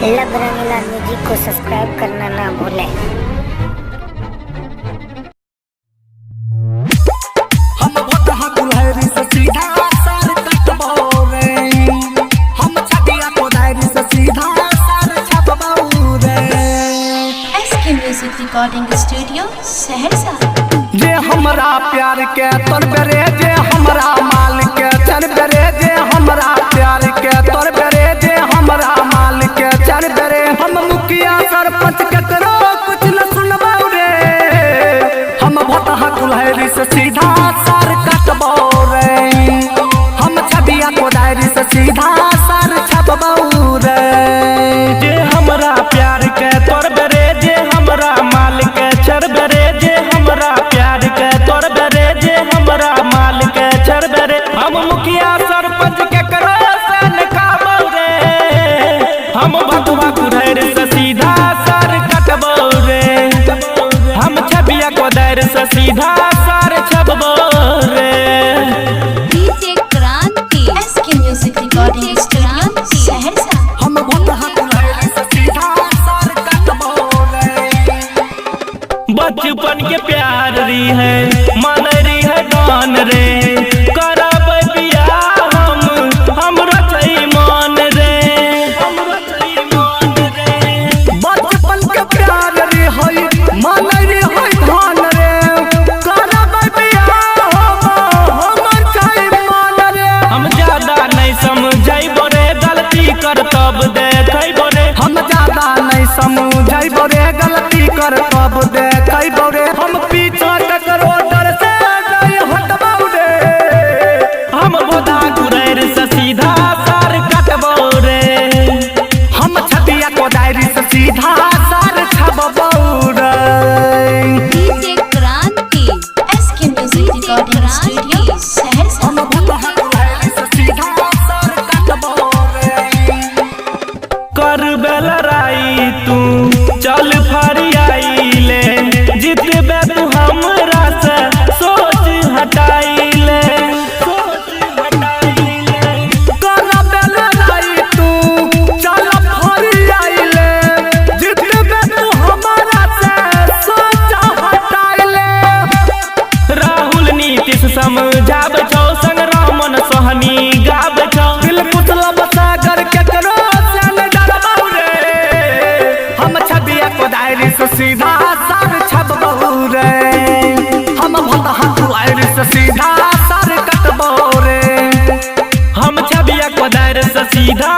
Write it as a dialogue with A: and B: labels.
A: लब रंगीला music को subscribe करना ना भूलें।
B: हम भटहा कुल्हरी से सीधा सार कटबो रे, हम छतिया कोदारी से सीधा सार छपबो रे।
C: SK music recording studio Saharsa.
B: जे हमरा प्यार के तोड़बे रे, जे हमरा माल के चढ़बे रे, जे हमरा प्यार के तोड़बे रे, जे हमरा माल के चढ़बे रे। हम मुखिया सरपंच केकरो कुछ न सुनबो रे, हम भटहा कुल्हरी से सीधा सार कटबो रे, हम छबिया कोदारी से सीधा सार छपबो रे। जे हमरा प्यार के तोड़बे रे, जे हमरा माल के चढ़बे रे, जे हमरा प्यार के तोड़बे रे, जे हमरा माल के चढ़बे रे। हम मुखिया सरपंच केकरो से निकाबो रे, हम भटहा कुल्हरी से सीधा सार कटबो रे, हम छबिया कोदारी से सीधा सार छपबो रे।
C: DJ Kranti SK music recording studio Saharsa.
B: हम भटहा कुल्हरी से सीधा सार कटबो रे। बचपन के प्यार री है, मन री है गान रे, करब बियाह हमरा छै मान रे, हमरा छै मान रे। बचपन के प्यार री है, मन री है गान रे, करब बियाह हमर छै मान रे। हम ज्यादा नहीं समझैबो रे, गलती करतब देखैबो रे, हम ज्यादा नहीं समझैबो रे, गलती करतब देखैबो रे। हम पीछा ककरो डर से नहीं हटबो रे, हम भटहा कुल्हरी से सीधा सार कटबो रे, हम छतिया कोदारी से सीधा सार छपबो रे।
C: DJ Kranti SK music recording studio Saharsa.
B: हम भटहा कुल्हरी से सीधा सार कटबो रे। करबे लड़ाई तू चल फरियाई ले, जितबे तू हमरा से सोच हटाई ले, सोच हटाई ले। करबे लड़ाई तू चल फरियाई ले, जितबे तू हमरा से सोच हटाई ले। राहुल नीतीश समझाब छौ, संग रामन सोहनी गाब छौ, दिल पुतला सागर केकरो से न डरबो रे, हम छबिया कोदारी से सीधा सार छपबो रे, हम भटहा कुल्हरी से सीधा सार कटबो रे, हम छबिया कोदारी से सीधा